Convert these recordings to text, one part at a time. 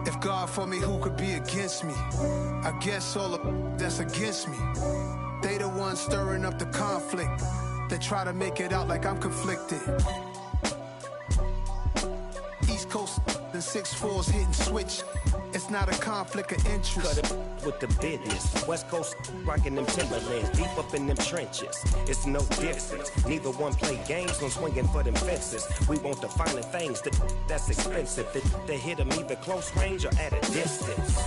If God for me, who could be against me? I guess all the that's against me. They the ones stirring up the conflict. They try to make it out like I'm conflicted. East Coast and 6'4's hitting switch. It's not a conflict of interest. Cut it with the business. West Coast rocking them Timberlands, deep up in them trenches. It's no difference. Neither one play games, no swinging for them fences. We want the finer things that's expensive. They hit them either close range or at a distance.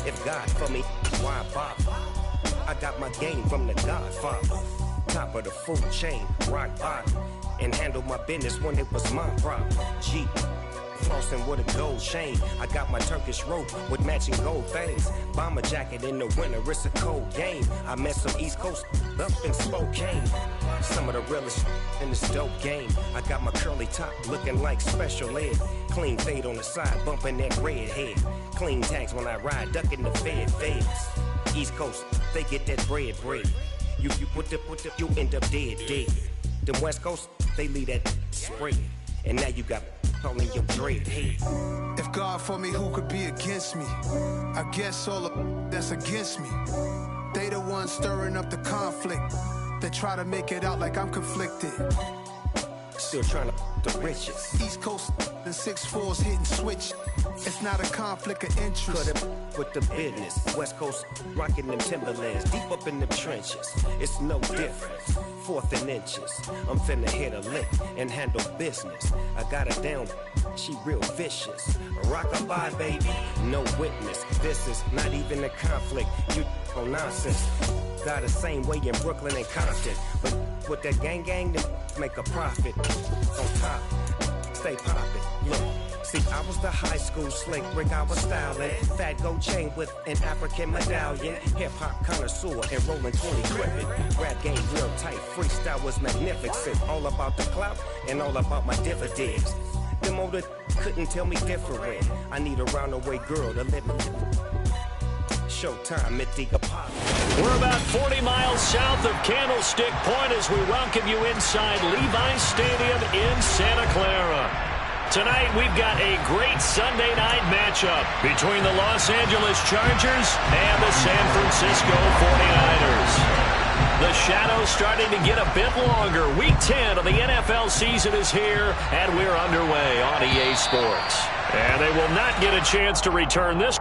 If God for me, why bother? I got my game from the Godfather. Top of the food chain, rock bottom. And handle my business when it was my problem. G. Flossing with a gold chain. I got my Turkish rope with matching gold things. Bomber jacket in the winter, it's a cold game. I met some East Coast up in Spokane. Some of the realest in this dope game. I got my curly top looking like special ed. Clean fade on the side, bumping that red head. Clean tags when I ride, ducking the feds. East Coast, they get that bread. You put the, you end up dead. Them West Coast, they leave that spread. And now you got calling your dread head. If God for me, who could be against me? I guess all the that's against me. They the ones stirring up the conflict. They try to make it out like I'm conflicted. Still trying to the riches. East Coast and 6'4's hitting switch. It's not a conflict of interest. Cut it with the business. West Coast rocking them Timberlands, deep up in them trenches. It's no difference. 4th and inches. I'm finna hit a lick and handle business. I got her down, she real vicious. Rock-a-bye, baby, no witness. This is not even a conflict. You on nonsense. Got the same way in Brooklyn and Compton. But with that gang, they make a profit. On top, stay poppin'. Look. See, I was the high school slick Rick, I was styling. Fat gold chain with an African medallion. Hip-hop connoisseur and rolling 20 crippin'. Rap game real tight, freestyle was magnificent. All about the clout and all about my dividends. Them older couldn't tell me different. I need a round-away girl to let me. Showtime at the Apollo. We're about 40 miles south of Candlestick Point as we welcome you inside Levi's Stadium in Santa Clara. Tonight, we've got a great Sunday night matchup between the Los Angeles Chargers and the San Francisco 49ers. The shadow's starting to get a bit longer. Week 10 of the NFL season is here, and we're underway on EA Sports. And they will not get a chance to return this.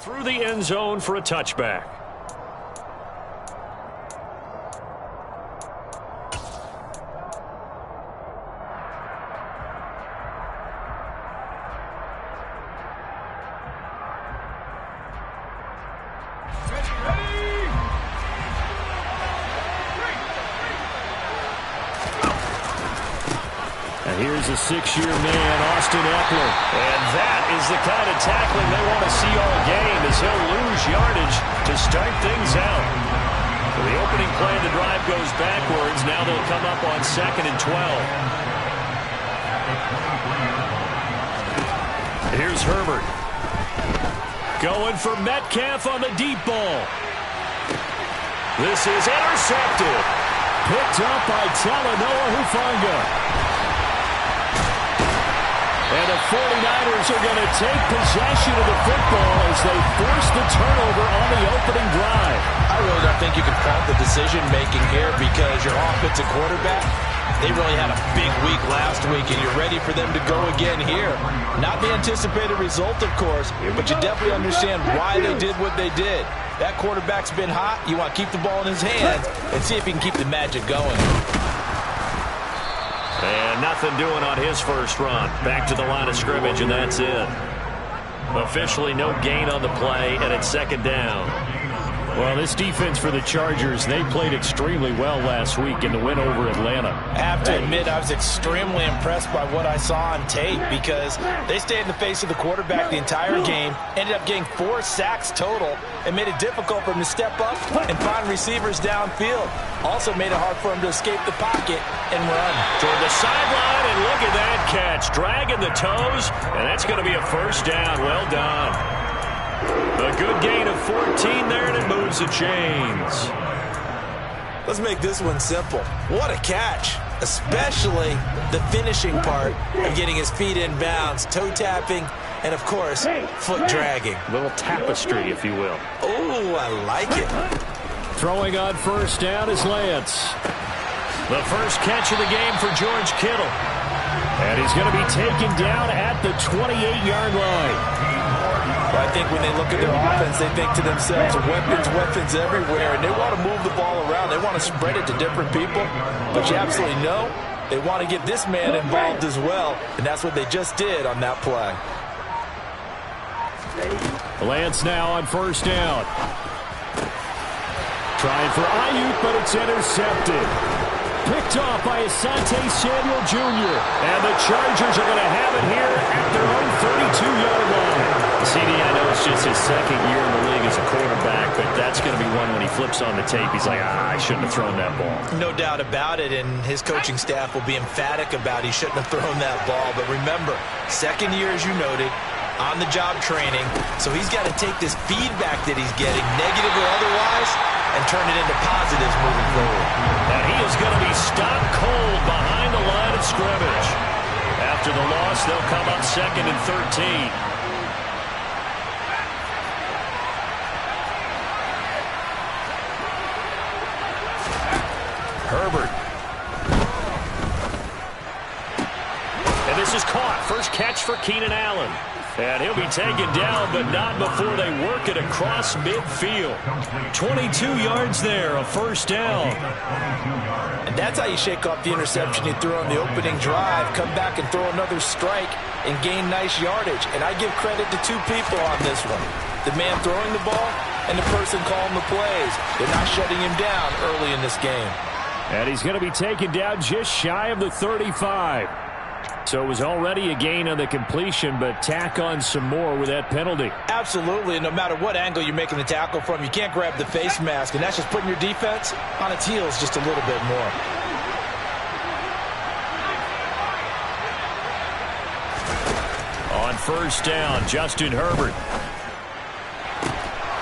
Through the end zone for a touchback. And here's a 6-year man, Austin Eckler. And that is the kind of tackling they want to see all game as he'll lose yardage to start things out. So the opening play of the drive goes backwards. Now they'll come up on 2nd and 12. Here's Herbert. Going for Metcalf on the deep ball. This is intercepted. Picked up by Talanoa Hufanga. And the 49ers are going to take possession of the football as they force the turnover on the opening drive. I really don't think you can fault the decision-making here because your offensive quarterback, they really had a big week last week, and you're ready for them to go again here. Not the anticipated result, of course, but you definitely understand why they did what they did. That quarterback's been hot. You want to keep the ball in his hands and see if he can keep the magic going. And nothing doing on his first run. Back to the line of scrimmage, and that's it. Officially no gain on the play, and it's 2nd down. Well, this defense for the Chargers, they played extremely well last week in the win over Atlanta. I have to admit, I was extremely impressed by what I saw on tape because they stayed in the face of the quarterback the entire game, ended up getting 4 sacks total, and made it difficult for him to step up and find receivers downfield. Also made it hard for him to escape the pocket and run. Toward the sideline, and look at that catch. Dragging the toes, and that's going to be a first down. Well done. A good gain of 14 there, and it moves the chains. Let's make this one simple. What a catch, especially the finishing part of getting his feet in bounds, toe tapping, and, of course, foot dragging. A little tapestry, if you will. Oh, I like it. Throwing on first down is Lance. The first catch of the game for George Kittle. And he's going to be taken down at the 28-yard line. I think when they look at their offense, they think to themselves, weapons everywhere, and they want to move the ball around. They want to spread it to different people, but you absolutely know they want to get this man involved as well, and that's what they just did on that play. Lance now on first down. Trying for Ayuk, but it's intercepted. Picked off by Asante Samuel Jr. And the Chargers are going to have it here at their own 32-yard line. CD, I know it's just his second year in the league as a quarterback, but that's going to be one when he flips on the tape. He's like, I shouldn't have thrown that ball. No doubt about it, and his coaching staff will be emphatic about he shouldn't have thrown that ball. But remember, second year, as you noted, on-the-job training, so he's got to take this feedback that he's getting, negative or otherwise, and turn it into positives moving forward. And he is going to be stopped cold behind the line of scrimmage. After the loss, they'll come up 2nd and 13. Herbert. And this is caught. First catch for Keenan Allen. And he'll be taken down, but not before they work it across midfield. 22 yards there, a first down. And that's how you shake off the interception you threw on the opening drive. Come back and throw another strike and gain nice yardage. And I give credit to 2 people on this one. The man throwing the ball and the person calling the plays. They're not shutting him down early in this game. And he's going to be taken down just shy of the 35. So it was already a gain on the completion, but tack on some more with that penalty. Absolutely, and no matter what angle you're making the tackle from, you can't grab the face mask, and that's just putting your defense on its heels just a little bit more. On first down, Justin Herbert.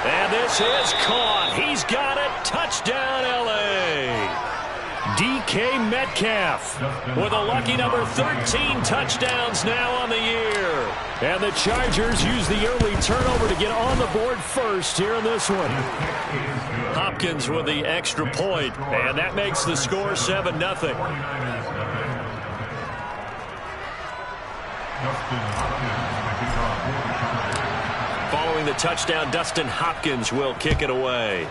And this is caught. He's got it. Touchdown, L.A. DK Metcalf with a lucky number 13 touchdowns now on the year. And the Chargers use the early turnover to get on the board first here in this one. Hopkins with the extra point, and that makes the score 7-0. Following the touchdown, Dustin Hopkins will kick it away.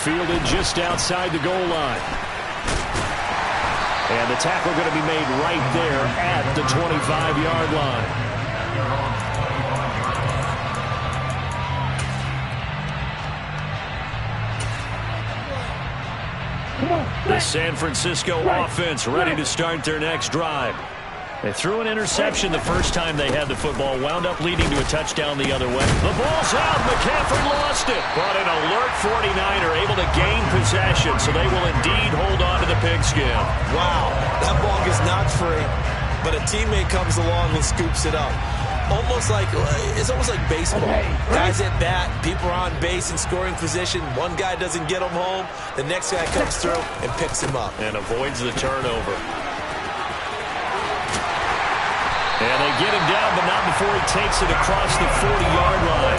Fielded just outside the goal line. And the tackle going to be made right there at the 25-yard line. The San Francisco offense ready to start their next drive. They threw an interception the first time they had the football, wound up leading to a touchdown the other way. The ball's out. McCaffrey lost it. But an alert 49er able to gain possession, so they will indeed hold on to the pigskin. Wow, that ball gets knocked free, but a teammate comes along and scoops it up. It's almost like baseball. Guys at bat, people are on base in scoring position. One guy doesn't get him home. The next guy comes through and picks him up. And avoids the turnover. And they get him down, but not before he takes it across the 40-yard line.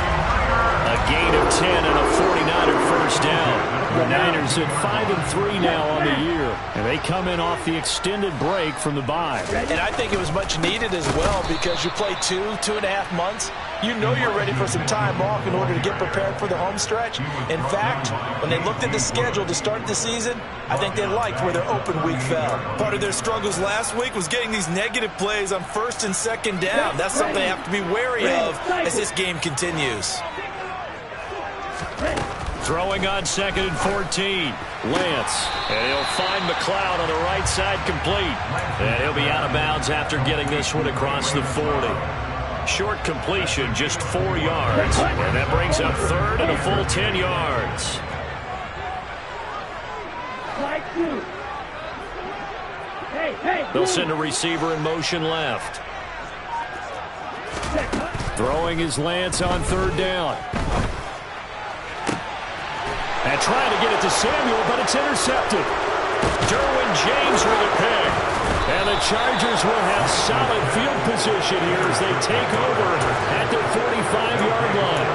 A A gain of 10 and a 49er first down. The Niners at 5-3 now on the year, and they come in off the extended break from the bye. And I think it was much needed as well because you play 2.5 months. You know you're ready for some time off in order to get prepared for the home stretch. In fact, when they looked at the schedule to start the season, I think they liked where their open week fell. Part of their struggles last week was getting these negative plays on 1st and 2nd down. That's something they have to be wary of as this game continues. Throwing on 2nd and 14. Lance. And he'll find McLeod on the right side complete. And he'll be out of bounds after getting this one across the 40. Short completion, just 4 yards. And that brings up 3rd and a full 10 yards. They'll send a receiver in motion left. Throwing is Lance on 3rd down. And trying to get it to Samuel, but it's intercepted. Derwin James with a pick. And the Chargers will have solid field position here as they take over at their 45-yard line.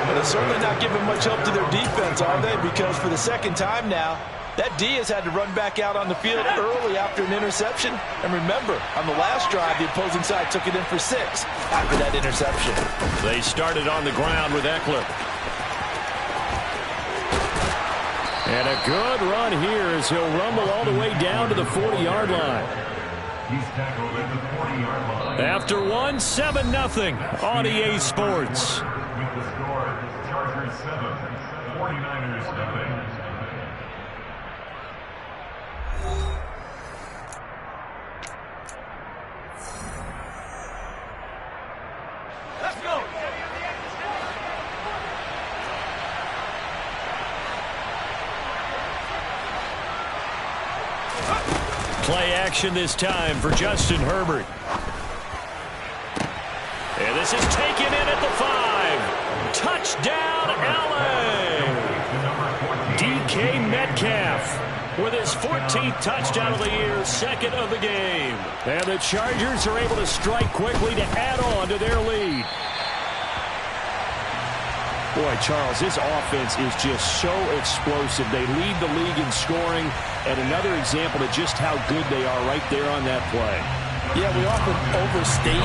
And they're certainly not giving much help to their defense, are they? Because for the 2nd time now, that D has had to run back out on the field early after an interception. And remember, on the last drive, the opposing side took it in for 6 after that interception. They started on the ground with Eckler. And a good run here as he'll rumble all the way down to the 40-yard line. After one, 7-0 on EA Sports. With the score, Chargers 7, 49ers nothing. Let's go. Play action this time for Justin Herbert. And this is taken in at the 5. Touchdown, LA! DK Metcalf with his 14th touchdown of the year, 2nd of the game. And the Chargers are able to strike quickly to add on to their lead. Boy, Charles, this offense is just so explosive. They lead the league in scoring, and another example of just how good they are right there on that play. Yeah, we often overstate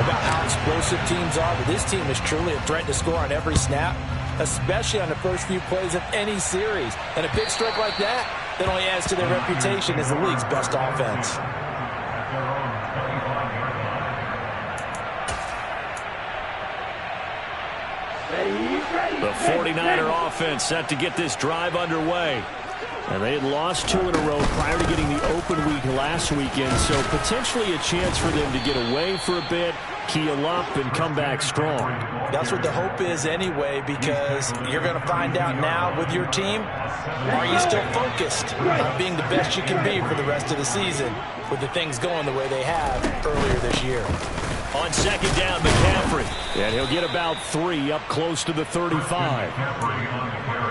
about how explosive teams are, but this team is truly a threat to score on every snap, especially on the first few plays of any series. And a big strike like that only adds to their reputation as the league's best offense. The 49er offense set to get this drive underway. And they had lost 2 in a row prior to getting the open week last weekend, so potentially a chance for them to get away for a bit, keel up, and come back strong. That's what the hope is anyway, because you're going to find out now with your team, are you still focused on being the best you can be for the rest of the season with the things going the way they have earlier this year. On 2nd down, McCaffrey. And he'll get about 3 up close to the 35.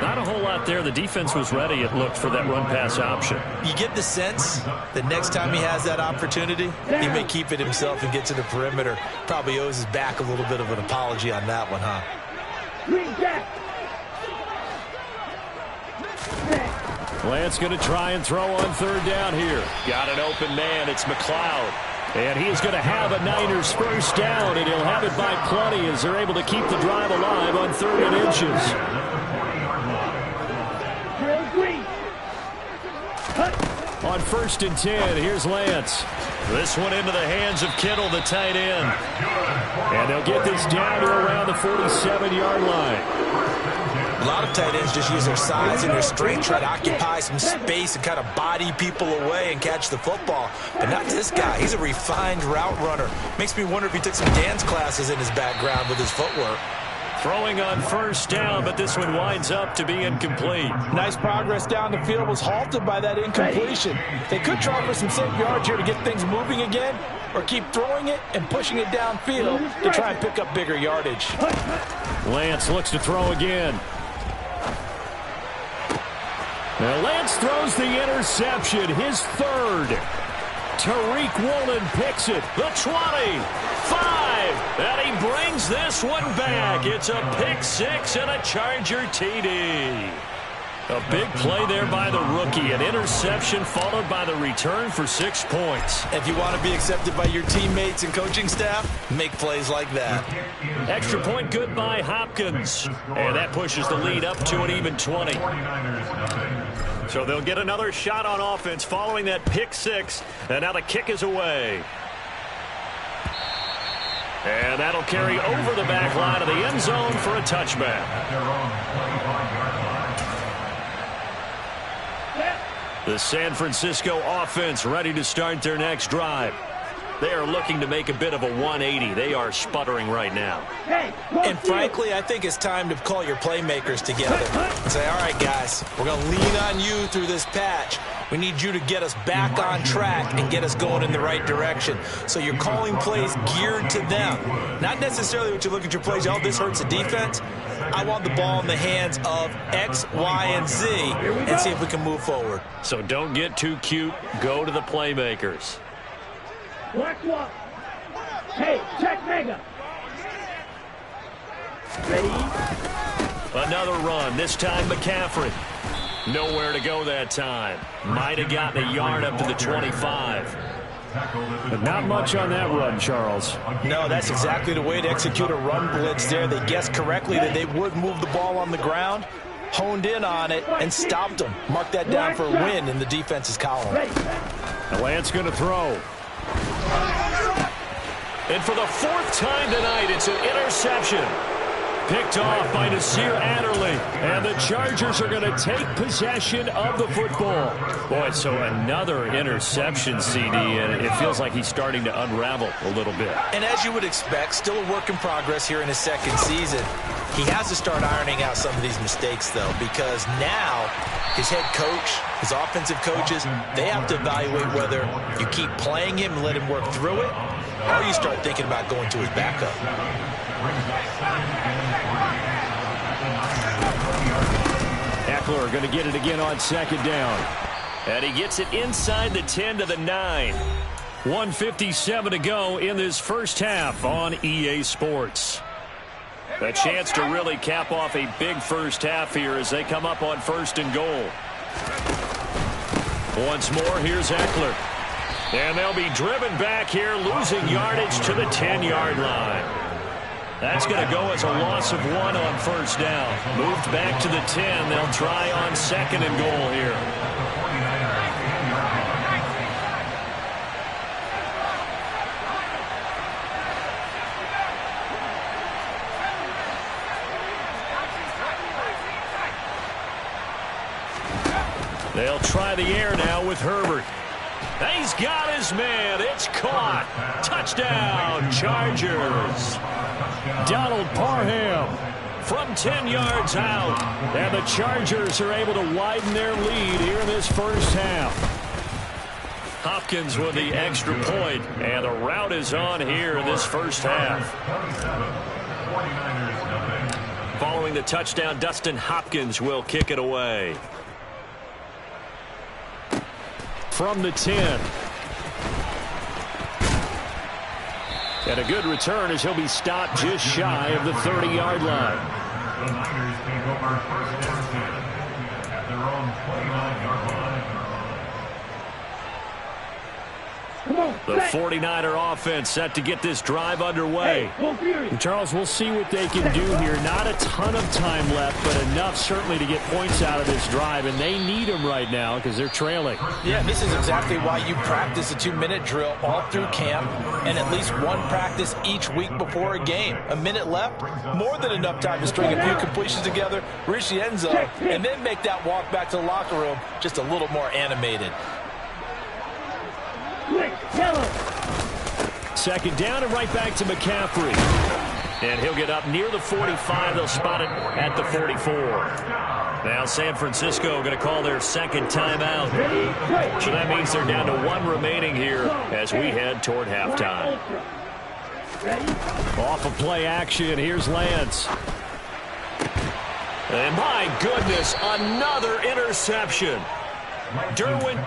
Not a whole lot there. The defense was ready, it looked, for that run-pass option. You get the sense that next time he has that opportunity, he may keep it himself and get to the perimeter. Probably owes his back a little bit of an apology on that one, huh? Lance going to try and throw on 3rd down here. Got an open man. It's McLeod. And he's going to have a Niners first down, and he'll have it by plenty as they're able to keep the drive alive on 3rd and inches. On 1st and 10, here's Lance. This one into the hands of Kittle, the tight end. And they'll get this down to around the 47-yard line. A lot of tight ends just use their size and their strength, try to occupy some space and kind of body people away and catch the football. But not this guy. He's a refined route runner. Makes me wonder if he took some dance classes in his background with his footwork. Throwing on 1st down, but this one winds up to be incomplete. Nice progress down the field was halted by that incompletion. They could try for some safe yards here to get things moving again, or keep throwing it and pushing it downfield to try and pick up bigger yardage. Lance looks to throw again. Now Lance throws the interception, his 3rd. Tariq Woolen picks it. The 20, 5, and he brings this one back. It's a pick six and a Charger TD. A big play there by the rookie. An interception followed by the return for 6 points. If you want to be accepted by your teammates and coaching staff, make plays like that. Extra point good by Hopkins. And that pushes the lead up to an even 20. So they'll get another shot on offense following that pick six. And now the kick is away. And that'll carry over the back line of the end zone for a touchback. The San Francisco offense ready to start their next drive. They are looking to make a bit of a 180. They are sputtering right now. And frankly, I think it's time to call your playmakers together and say, all right, guys, we're going to lean on you through this patch. We need you to get us back on track and get us going in the right direction. So you're calling plays geared to them. Not necessarily what you look at your plays, oh, this hurts the defense. I want the ball in the hands of X, Y, and Z and see if we can move forward. So don't get too cute. Go to the playmakers. Black swap. Hey, check mega. Ready? Another run, this time McCaffrey. Nowhere to go that time. Might have gotten a yard up to the 25. But not much on that run, Charles. No, that's exactly the way to execute a run blitz there. They guessed correctly that they would move the ball on the ground, honed in on it, and stopped them. Mark that down for a win in the defense's column. Lance going to throw. And for the fourth time tonight, it's an interception. Picked off by Nasir Adderley. And the Chargers are going to take possession of the football. Boy, so another interception, CD, and it feels like he's starting to unravel a little bit. And as you would expect, still a work in progress here in his second season. He has to start ironing out some of these mistakes, though, because now his head coach, his offensive coaches, they have to evaluate whether you keep playing him and let him work through it, or you start thinking about going to his backup. Eckler going to get it again on second down. And he gets it inside the 10 to the 9. 1:57 to go in this first half on EA Sports. A chance to really cap off a big first half here as they come up on first and goal. Once more, here's Eckler. And they'll be driven back here, losing yardage to the 10-yard line. That's going to go as a loss of 1 on first down. Moved back to the 10. They'll try on second and goal here. They'll try the air now with Herbert. He's got his man. It's caught. Touchdown, Chargers. Donald Parham from 10 yards out. And the Chargers are able to widen their lead here in this first half. Hopkins with the extra point, and the route is on here in this first half. Following the touchdown, Dustin Hopkins will kick it away. From the 10. And a good return as he'll be stopped just shy of the 30-yard line. The Niners take over first and 10 at their own 29-yard line. The 49er offense set to get this drive underway. And Charles, we'll see what they can do here. Not a ton of time left, but enough certainly to get points out of this drive, and they need them right now because they're trailing. Yeah, this is exactly why you practice a 2-minute drill all through camp and at least one practice each week before a game. A minute left, more than enough time to string a few completions together, reach the end zone, and then make that walk back to the locker room just a little more animated. Second down and right back to McCaffrey. And he'll get up near the 45. They'll spot it at the 44. Now San Francisco going to call their second timeout. So that means they're down to 1 remaining here as we head toward halftime. Off of play action, here's Lance. And my goodness, another interception. Derwin.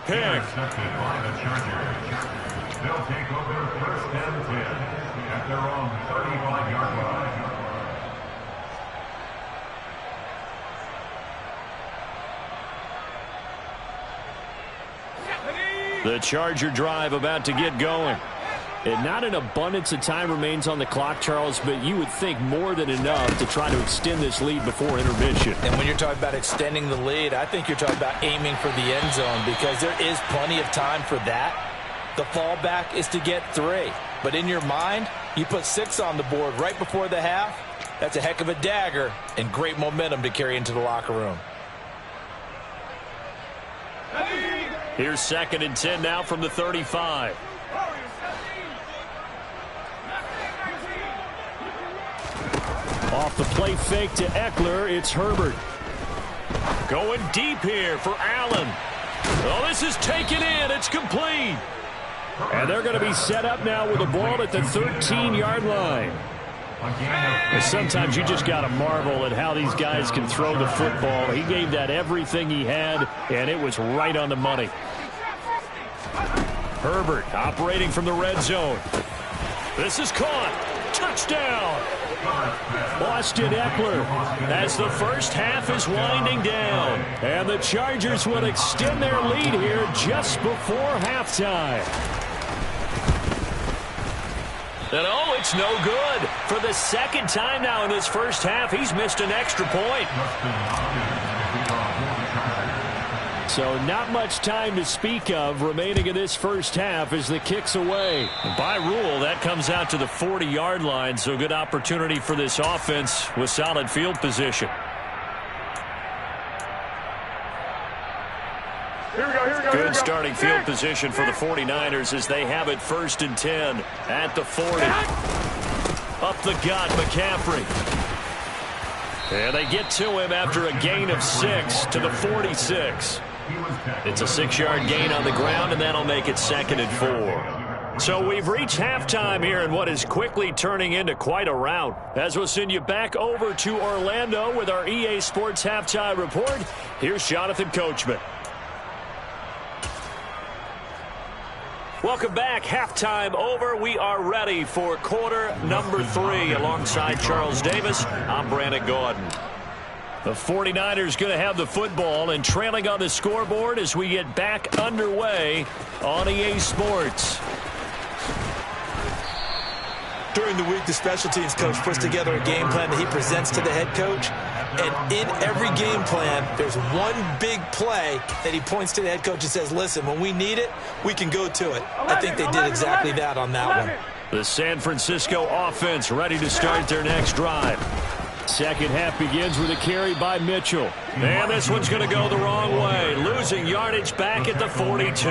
pick. Intercepted by the Chargers. They'll take over first and 10 at their own 35-yard line. The Charger drive about to get going. And not an abundance of time remains on the clock, Charles, but you would think more than enough to try to extend this lead before intermission. And when you're talking about extending the lead, I think you're talking about aiming for the end zone because there is plenty of time for that. The fallback is to get 3. But in your mind, you put 6 on the board right before the half. That's a heck of a dagger and great momentum to carry into the locker room. Here's 2nd and 10 now from the 35. Off the play fake to Eckler, it's Herbert. Going deep here for Allen. Oh, this is taken in. It's complete. And they're going to be set up now with a ball at the 13-yard line. And sometimes you just got to marvel at how these guys can throw the football. He gave that everything he had, and it was right on the money. Herbert operating from the red zone. This is caught. Touchdown. Austin Eckler as the first half is winding down. And the Chargers will extend their lead here just before halftime. And oh, it's no good. For the second time now in this first half, he's missed an extra point. So not much time to speak of remaining in this first half as the kick's away. By rule, that comes out to the 40-yard line, so good opportunity for this offense with solid field position. Good starting field position for the 49ers as they have it 1st and 10 at the 40. Up the gut, McCaffrey. And they get to him after a gain of 6 to the 46. It's a 6-yard gain on the ground, and that'll make it 2nd and 4. So we've reached halftime here in what is quickly turning into quite a rout. As we'll send you back over to Orlando with our EA Sports Halftime Report, here's Jonathan Coachman. Welcome back. Halftime over. We are ready for quarter number 3. Alongside Charles Davis, I'm Brandon Gordon. The 49ers going to have the football and trailing on the scoreboard as we get back underway on EA Sports. During the week, the special teams coach puts together a game plan that he presents to the head coach. And in every game plan, there's one big play that he points to the head coach and says, listen, when we need it, we can go to it. I think they did exactly that on that one. The San Francisco offense ready to start their next drive. Second half begins with a carry by Mitchell. And this one's going to go the wrong way. Losing yardage back at the 42.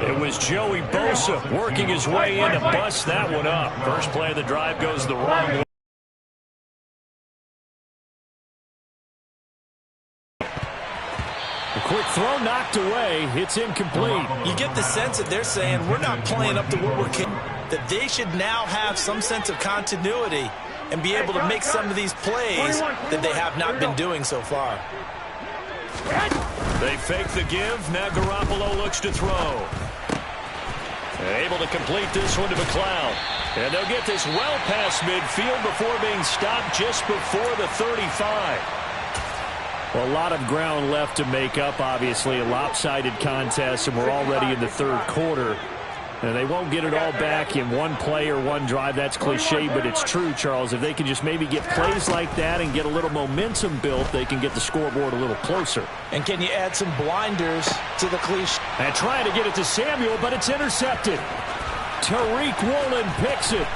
It was Joey Bosa working his way in to bust that one up. First play of the drive goes the wrong way. A quick throw knocked away. It's incomplete. You get the sense that they're saying we're not playing up to what we're capable of. That they should now have some sense of continuity and be able to make some of these plays that they have not been doing so far. They fake the give. Now Garoppolo looks to throw. Able to complete this one to McLeod. And they'll get this well past midfield before being stopped just before the 35. Well, a lot of ground left to make up, obviously. A lopsided contest, and we're already in the third quarter. And they won't get it all back in one play or one drive. That's cliche, but it's true, Charles. If they can just maybe get plays like that and get a little momentum built, they can get the scoreboard a little closer. And can you add some blinders to the cliche? And trying to get it to Samuel, but it's intercepted. Tariq Woolen picks it.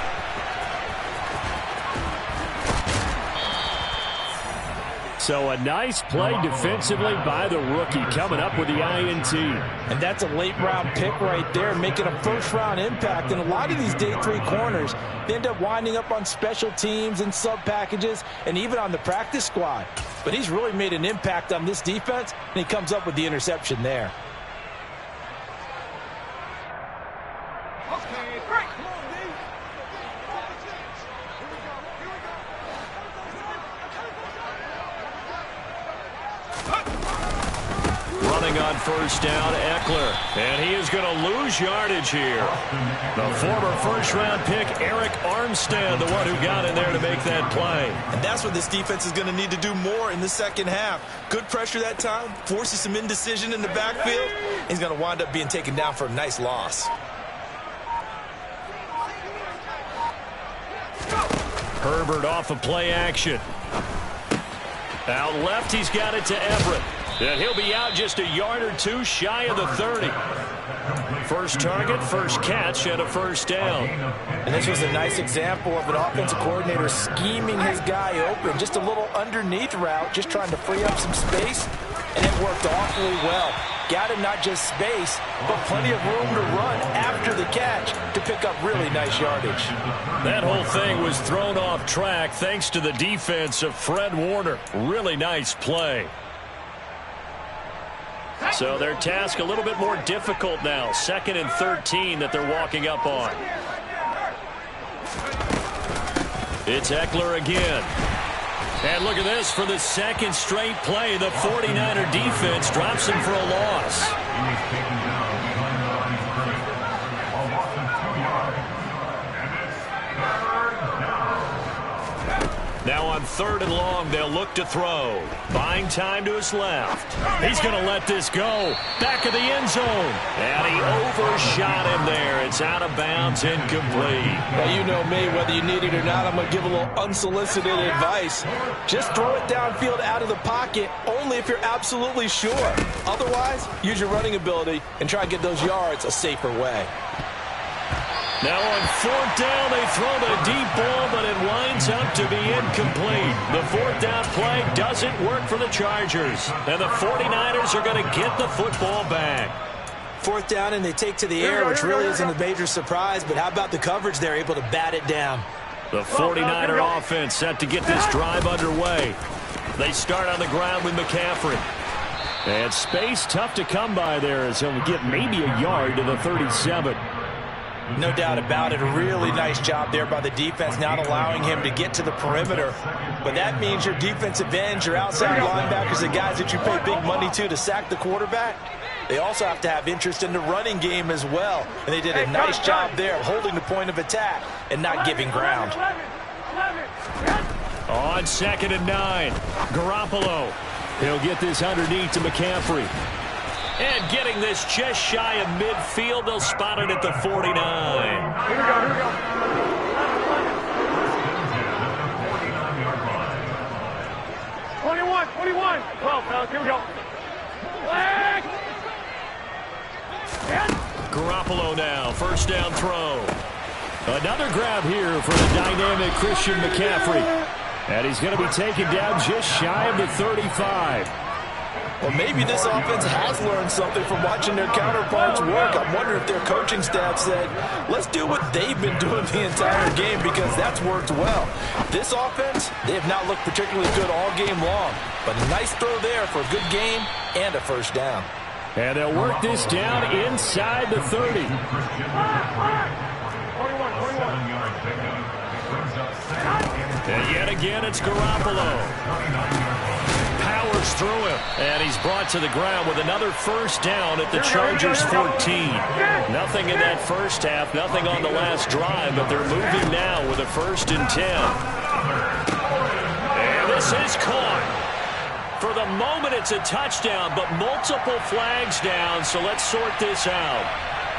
So a nice play defensively by the rookie coming up with the INT. And that's a late-round pick right there, making a first-round impact. And a lot of these day 3 corners, they end up winding up on special teams and sub-packages and even on the practice squad. But he's really made an impact on this defense, and he comes up with the interception there. on first down, Eckler. And he is going to lose yardage here. The former first-round pick, Eric Armstead, the one who got in there to make that play. And that's what this defense is going to need to do more in the second half. Good pressure that time, forces some indecision in the backfield. He's going to wind up being taken down for a nice loss. Herbert off of play action. Out left, he's got it to Everett. And he'll be out just a yard or two shy of the 30. First target, first catch, and a first down. And this was a nice example of an offensive coordinator scheming his guy open. Just a little underneath route, just trying to free up some space, and it worked awfully well. Got him not just space, but plenty of room to run after the catch to pick up really nice yardage. That whole thing was thrown off track thanks to the defense of Fred Warner. Really nice play. So their task a little bit more difficult now. 2nd and 13 that they're walking up on. It's Eckler again. And look at this, for the second straight play, the 49er defense drops him for a loss. Now on 3rd and long, they'll look to throw. Buying time to his left. He's going to let this go. Back of the end zone. And he overshot him there. It's out of bounds, incomplete. Now, you know me, whether you need it or not, I'm going to give a little unsolicited advice. Just throw it downfield out of the pocket, only if you're absolutely sure. Otherwise, use your running ability and try to get those yards a safer way. Now on 4th down, they throw the deep ball, but it winds up to be incomplete. The 4th down play doesn't work for the Chargers. And the 49ers are going to get the football back. 4th down, and they take to the air, which really isn't a major surprise. But how about the coverage there, able to bat it down? The 49er offense set to get this drive underway. They start on the ground with McCaffrey. And space tough to come by there as he'll get maybe a yard to the 37. No doubt about it. A really nice job there by the defense, not allowing him to get to the perimeter. But that means your defensive ends, your outside linebackers, the guys that you pay big money to sack the quarterback, they also have to have interest in the running game as well. And they did a nice job there holding the point of attack and not giving ground. On 2nd and 9, Garoppolo. He'll get this underneath to McCaffrey. And getting this just shy of midfield, they'll spot it at the 49. Here we go, here we go. 21. 12, fellas, here we go. Flag! Garoppolo now, first down throw. Another grab here for the dynamic Christian McCaffrey. And he's going to be taken down just shy of the 35. Well, maybe this offense has learned something from watching their counterparts work. I wonder if their coaching staff said, let's do what they've been doing the entire game, because that's worked well. This offense, they have not looked particularly good all game long. But a nice throw there for a good game and a first down. And they'll work this down inside the 30. 21. And yet again, it's Garoppolo. Powers through him, and he's brought to the ground with another first down at the Chargers 14. Nothing in that first half, nothing on the last drive, but they're moving now with a 1st and 10. And this is caught. For the moment, it's a touchdown, but multiple flags down, so let's sort this out.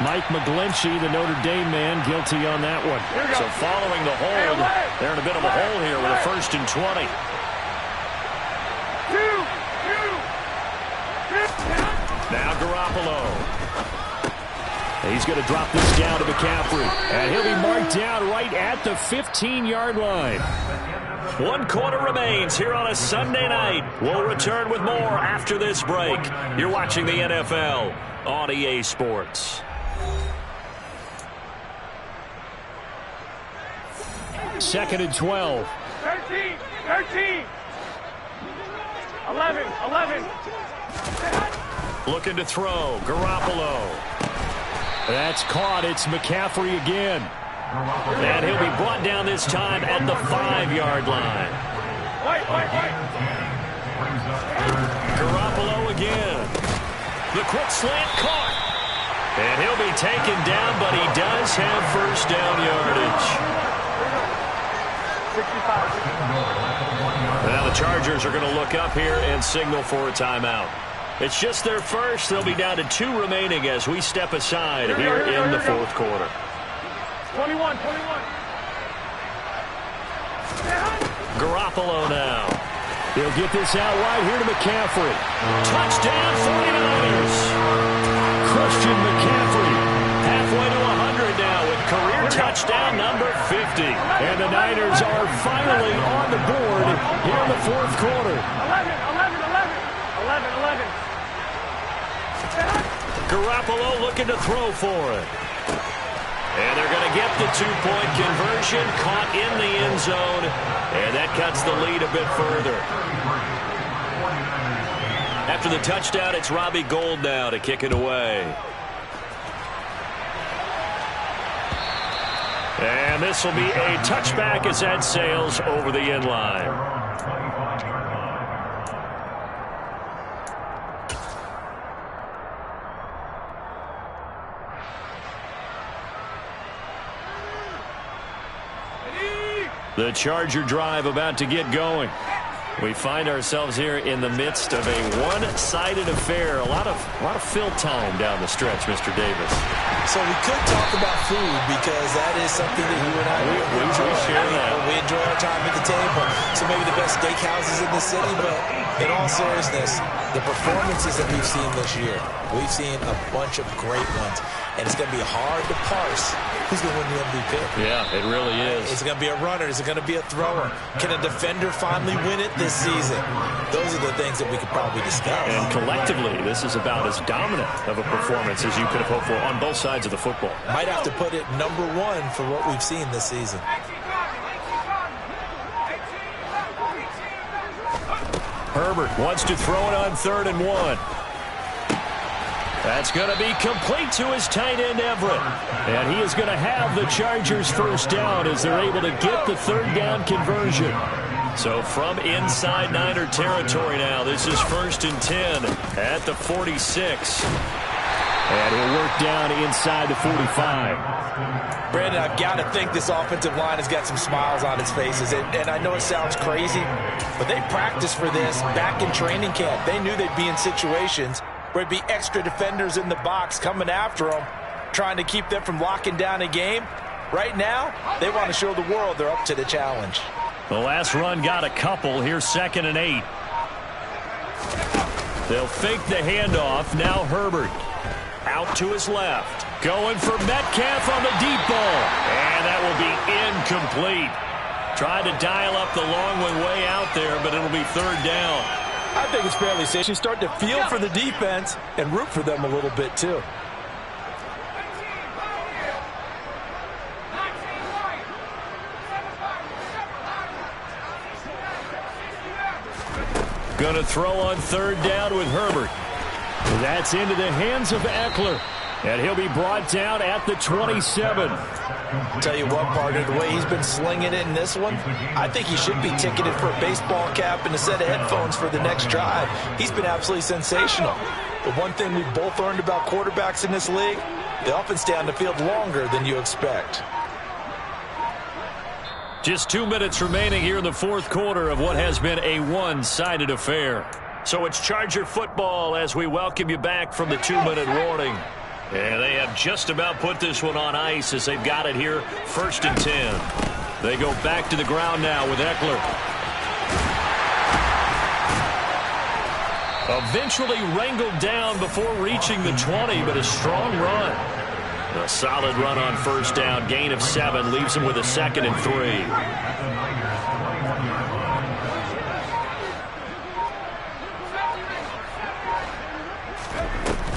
Mike McGlinchey, the Notre Dame man, guilty on that one. So following the hold, they're in a bit of a hole here with a 1st and 20. Now Garoppolo. He's going to drop this down to McCaffrey. And he'll be marked down right at the 15-yard line. 1 quarter remains here on a Sunday night. We'll return with more after this break. You're watching the NFL on EA Sports. Second and 12. 13. 11. Looking to throw. Garoppolo. That's caught. It's McCaffrey again. And he'll be brought down this time at the 5-yard line. Garoppolo again. The quick slant caught. And he'll be taken down, but he does have first down yardage. Now the Chargers are going to look up here and signal for a timeout. It's just their first. They'll be down to 2 remaining as we step aside here in the fourth quarter. 21. Garoppolo now. He'll get this out wide here to McCaffrey. Touchdown 49ers. Christian McCaffrey halfway to 100 now with career touchdown number 50. And the Niners are finally on the board here in the fourth quarter. 11. Garoppolo looking to throw for it. And they're going to get the 2-point conversion, caught in the end zone, and that cuts the lead a bit further. After the touchdown, it's Robbie Gould now to kick it away. And this will be a touchback as that sails over the end line. The Charger drive about to get going. We find ourselves here in the midst of a one-sided affair. A lot of fill time down the stretch, Mr. Davis. So we could talk about food because that is something that you and I enjoy. We enjoy our time at the table. So maybe the best steakhouses in the city, but in all seriousness, the performances that we've seen this year, we've seen a bunch of great ones. And it's going to be hard to parse who's going to win the MVP. Yeah, it really is. Is it going to be a runner? Is it going to be a thrower? Can a defender finally win it this season? Those are the things that we could probably discuss. And collectively, this is about as dominant of a performance as you could have hoped for on both sides of the football. Might have to put it number 1 for what we've seen this season. Herbert wants to throw it on 3rd and 1. That's going to be complete to his tight end, Everett. And he is going to have the Chargers first down as they're able to get the 3rd down conversion. So from inside Niner territory now, this is 1st and 10 at the 46. And he'll work down inside the 45. Brandon, I've got to think this offensive line has got some smiles on its faces. And I know it sounds crazy, but they practiced for this back in training camp. They knew they'd be in situations where it'd be extra defenders in the box coming after them, trying to keep them from locking down a game. Right now, they want to show the world they're up to the challenge. The last run got a couple. Here's 2nd and 8. They'll fake the handoff. Now Herbert out to his left. Going for Metcalf on the deep ball. And that will be incomplete. Tried to dial up the long one way out there, but it'll be 3rd down. I think it's fairly safe. You start to feel for the defense and root for them a little bit, too. Going to throw on 3rd down with Herbert. That's into the hands of Eckler. And he'll be brought down at the 27. I'll tell you what, partner, the way he's been slinging it in this one, I think he should be ticketed for a baseball cap and a set of headphones for the next drive. He's been absolutely sensational. The one thing we've both learned about quarterbacks in this league, they often stay on the field longer than you expect. Just 2 minutes remaining here in the fourth quarter of what has been a one-sided affair. So it's Charger football as we welcome you back from the 2-minute warning. And they have just about put this one on ice as they've got it here, 1st and 10. They go back to the ground now with Eckler. Eventually wrangled down before reaching the 20, but a strong run. A solid run on 1st down, gain of 7, leaves him with a 2nd and 3.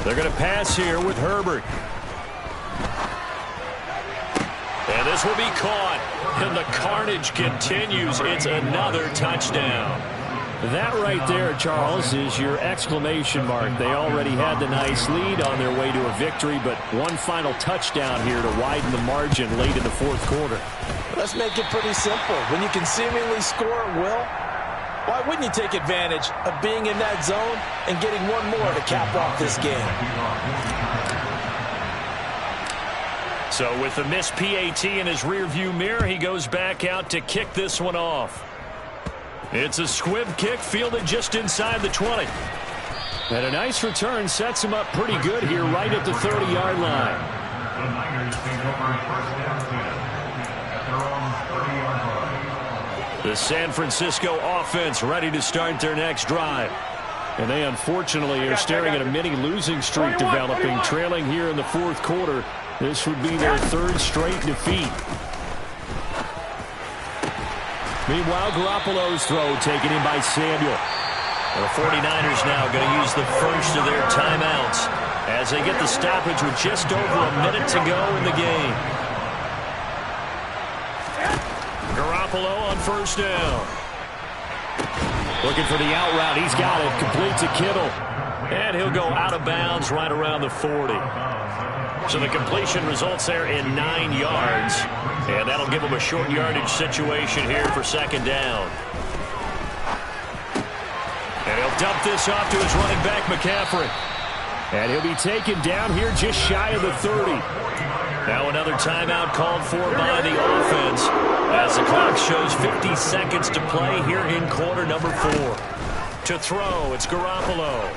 They're going to pass here with Herbert. And this will be caught. And the carnage continues. It's another touchdown. That right there, Charles, is your exclamation mark. They already had the nice lead on their way to a victory, but one final touchdown here to widen the margin late in the fourth quarter. Let's make it pretty simple. When you can seemingly score at will, Why wouldn't you take advantage of being in that zone and getting one more to cap off this game? So with the missed PAT in his rearview mirror, he goes back out to kick this one off. It's a squib kick fielded just inside the 20. And a nice return sets him up pretty good here right at the 30-yard line. The Niners take over first down 10 at their own 30-yard line. The San Francisco offense ready to start their next drive. And they unfortunately are staring at a mini losing streak developing, trailing here in the fourth quarter. This would be their third straight defeat. Meanwhile, Garoppolo's throw taken in by Samuel. The 49ers now going to use the first of their timeouts as they get the stoppage with just over a minute to go in the game. Garoppolo on first down. Looking for the out route. He's got it. Complete to Kittle. And he'll go out of bounds right around the 40. So the completion results there in 9 yards. And that'll give him a short yardage situation here for second down. And he'll dump this off to his running back, McCaffrey. And he'll be taken down here just shy of the 30. Now another timeout called for by the offense as the clock shows 50 seconds to play here in quarter number 4. To throw, it's Garoppolo.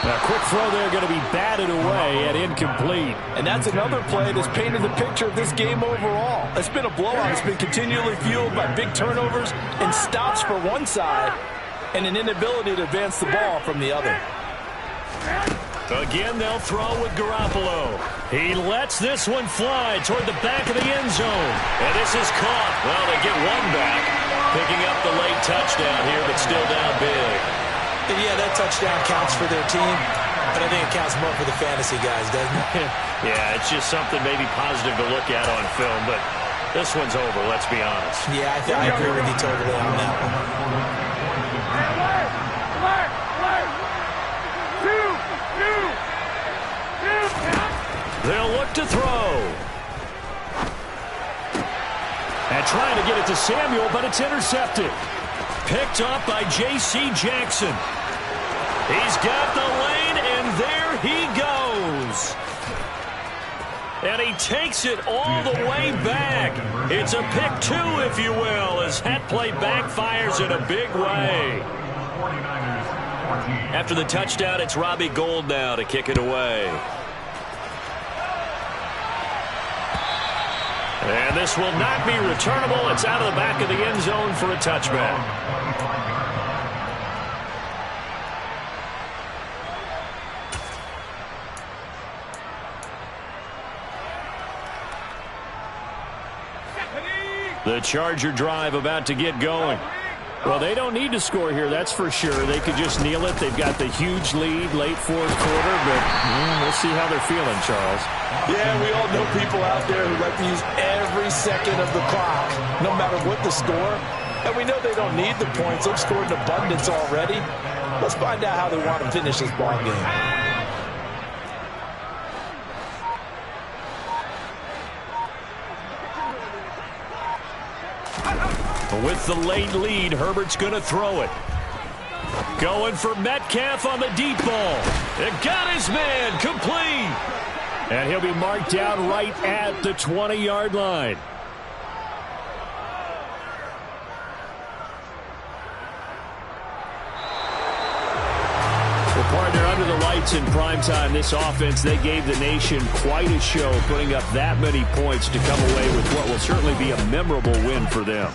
A quick throw there going to be batted away and incomplete. And that's another play that's painted the picture of this game overall. It's been a blowout. It's been continually fueled by big turnovers and stops for one side and an inability to advance the ball from the other. Again, they'll throw with Garoppolo. He lets this one fly toward the back of the end zone. And this is caught. Well, they get one back, picking up the late touchdown here, but still down big. And yeah, that touchdown counts for their team, but I think it counts more for the fantasy guys, doesn't it? Yeah, it's just something maybe positive to look at on film, but this one's over, let's be honest. Yeah, I agree with you totally on that one. They'll look to throw. And trying to get it to Samuel, but it's intercepted. Picked up by J.C. Jackson. He's got the lane, and there he goes. And he takes it all the way back. It's a pick 2, if you will, as that play backfires in a big way. After the touchdown, it's Robbie Gould now to kick it away. And this will not be returnable. It's out of the back of the end zone for a touchback. The Charger drive about to get going. Well, they don't need to score here, that's for sure. They could just kneel it. They've got the huge lead late fourth quarter, but we'll see how they're feeling, Charles. Yeah, we all know people out there who like to use every second of the clock, no matter what the score. And we know they don't need the points. They've scored in abundance already. Let's find out how they want to finish this ball game. With the late lead, Herbert's going to throw it. Going for Metcalf on the deep ball. It got his man complete. And he'll be marked down right at the 20-yard line. Well, partner, under the lights in primetime, this offense, they gave the nation quite a show, putting up that many points to come away with what will certainly be a memorable win for them.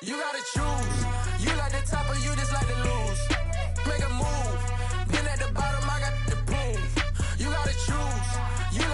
You gotta choose. You like the top or you just like the